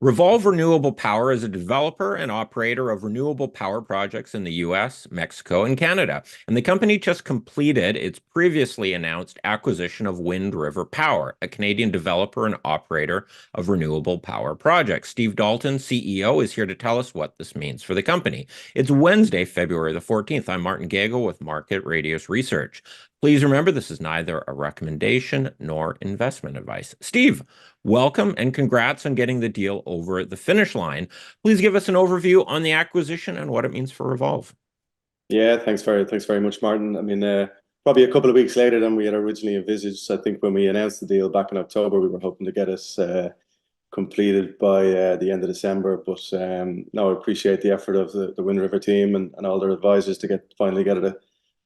Revolve Renewable Power is a developer and operator of renewable power projects in the US, Mexico, and Canada. And the company just completed its previously announced acquisition of Windriver Power, a Canadian developer and operator of renewable power projects. Steve Dalton, CEO, is here to tell us what this means for the company. It's Wednesday, February the 14th. I'm Martin Gagel with Market Radius Research. Please remember, this is neither a recommendation nor investment advice. Steve, welcome and congrats on getting the deal over the finish line. Please give us an overview on the acquisition and what it means for Revolve. Yeah, thanks very much, Martin. I mean, probably a couple of weeks later than we had originally envisaged. I think when we announced the deal back in October, we were hoping to get us completed by the end of December. But no, I appreciate the effort of the Windriver team and all their advisors to finally get it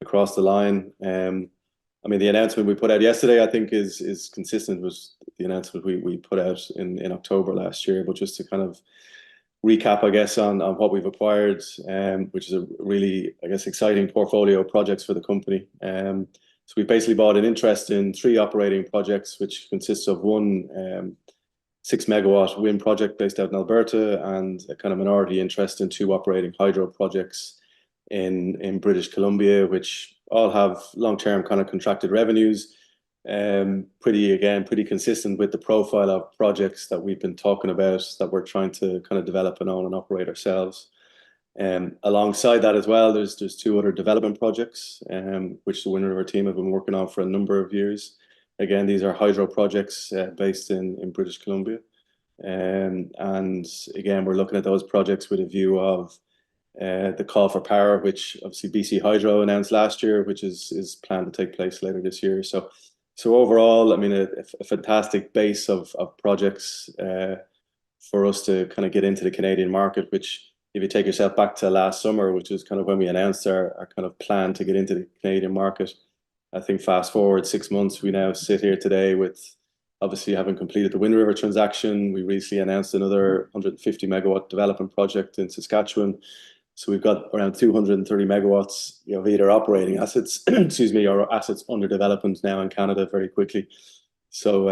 across the line. I mean, the announcement we put out yesterday, I think, is consistent with the announcement we put out in October last year. But just to kind of recap, I guess, on what we've acquired, which is a really, I guess, exciting portfolio of projects for the company. So we basically bought an interest in 3 operating projects, which consists of one 6-megawatt wind project based out in Alberta and a kind of minority interest in 2 operating hydro projects in British Columbia, which all have long-term kind of contracted revenues. Pretty consistent with the profile of projects that we've been talking about that we're trying to kind of develop and own and operate ourselves. Alongside that as well, there's 2 other development projects, which the Windriver team have been working on for a number of years. Again, these are hydro projects based in British Columbia. And again, we're looking at those projects with a view of the call for power, which obviously BC Hydro announced last year, which is planned to take place later this year. So overall, I mean, a fantastic base of projects for us to kind of get into the Canadian market, which if you take yourself back to last summer, which is kind of when we announced our kind of plan to get into the Canadian market, I think fast forward 6 months, we now sit here today with obviously having completed the Windriver transaction. We recently announced another 150 megawatt development project in Saskatchewan. So we've got around 230 megawatts of either operating assets, excuse me, or assets under development now in Canada very quickly. So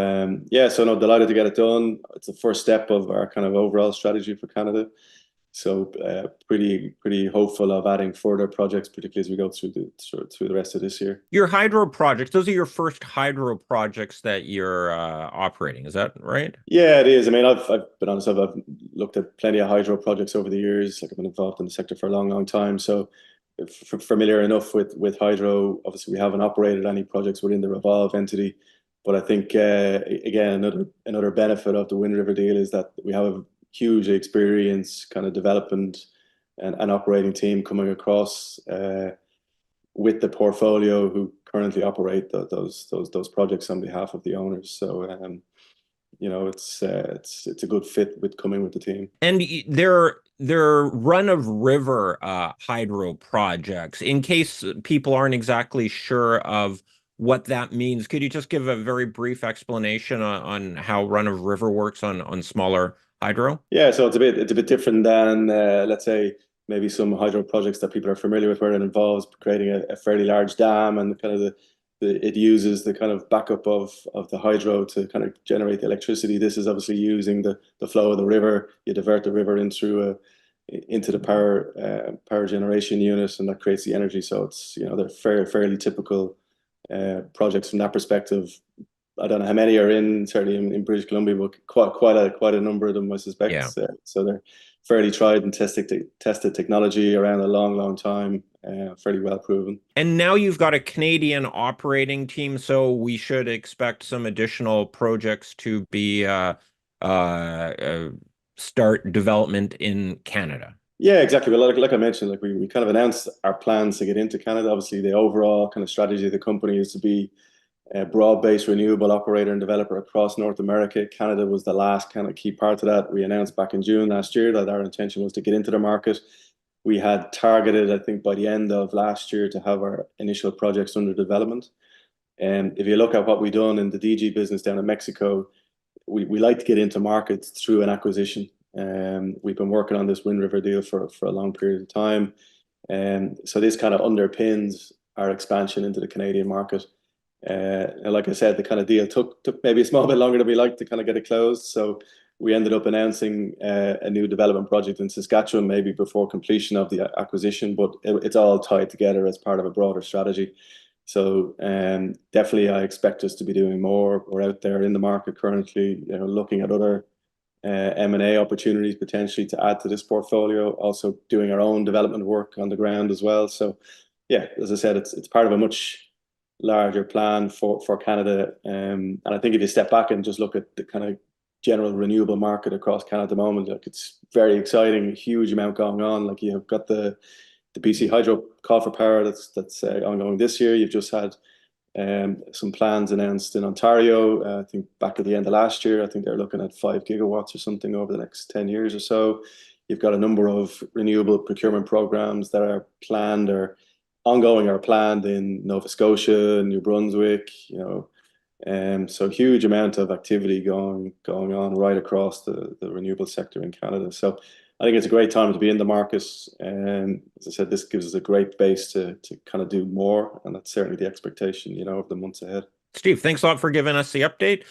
yeah, so no, delighted to get it done. It's the first step of our kind of overall strategy for Canada. So pretty hopeful of adding further projects, particularly as we go through the rest of this year. Your hydro projects, those are your first hydro projects that you're operating, is that right? Yeah, it is. I mean, I've been honest, I've looked at plenty of hydro projects over the years. Like I've been involved in the sector for a long time. So familiar enough with hydro. Obviously, we haven't operated any projects within the Revolve entity. But I think, again, another benefit of the Windriver deal is that we have a huge experience kind of development and operating team coming across with the portfolio who currently operate those projects on behalf of the owners. So you know, it's a good fit with coming with the team. And they're run-of-river hydro projects. In case people aren't exactly sure of what that means, could you just give a very brief explanation on how run-of-river works on smaller hydro? Yeah, so it's a bit different than let's say maybe some hydro projects that people are familiar with, where it involves creating a fairly large dam and kind of it uses the kind of backup of the hydro to kind of generate the electricity. This is obviously using the flow of the river. You divert the river into the power generation unit, and that creates the energy. So it's, you know, they're fairly typical projects from that perspective. I don't know how many are certainly in British Columbia, but quite a number of them, I suspect. Yeah. So they're fairly tried and tested technology around a long time, fairly well proven. And now you've got a Canadian operating team, so we should expect some additional projects to be start development in Canada. Yeah, exactly. Well, like I mentioned, like we kind of announced our plans to get into Canada. Obviously, the overall kind of strategy of the company is to be a broad-based renewable operator and developer across North America. Canada was the last kind of key part of that. We announced back in June last year that our intention was to get into the market. We had targeted, I think, by the end of last year to have our initial projects under development. And if you look at what we've done in the DG business down in Mexico, we like to get into markets through an acquisition. We've been working on this Windriver deal for a long period of time. So this kind of underpins our expansion into the Canadian market. And like I said, the kind of deal took maybe a small bit longer than we liked to kind of get it closed. So we ended up announcing a new development project in Saskatchewan, maybe before completion of the acquisition, but it's all tied together as part of a broader strategy. So definitely, I expect us to be doing more. We're out there in the market currently, looking at other M&A opportunities potentially to add to this portfolio. Also doing our own development work on the ground as well. So yeah, as I said, it's part of a much larger plan for Canada. And I think if you step back and just look at the kind of general renewable market across Canada at the moment, like it's very exciting, huge amount going on. Like you've got the BC Hydro call for power that's ongoing this year. You've just had some plans announced in Ontario. I think back at the end of last year, I think they're looking at 5 gigawatts or something over the next 10 years or so. You've got a number of renewable procurement programs that are planned or ongoing or planned in Nova Scotia, New Brunswick, so huge amount of activity going on right across the renewable sector in Canada. So I think it's a great time to be in the market. And as I said, this gives us a great base to kind of do more. And that's certainly the expectation, of the months ahead. Steve, thanks a lot for giving us the update.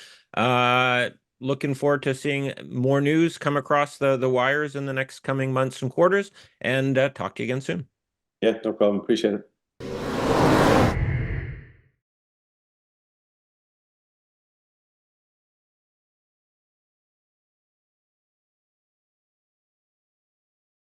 Looking forward to seeing more news come across the wires in the next coming months and quarters, and talk to you again soon. Yeah, no problem. Appreciate it.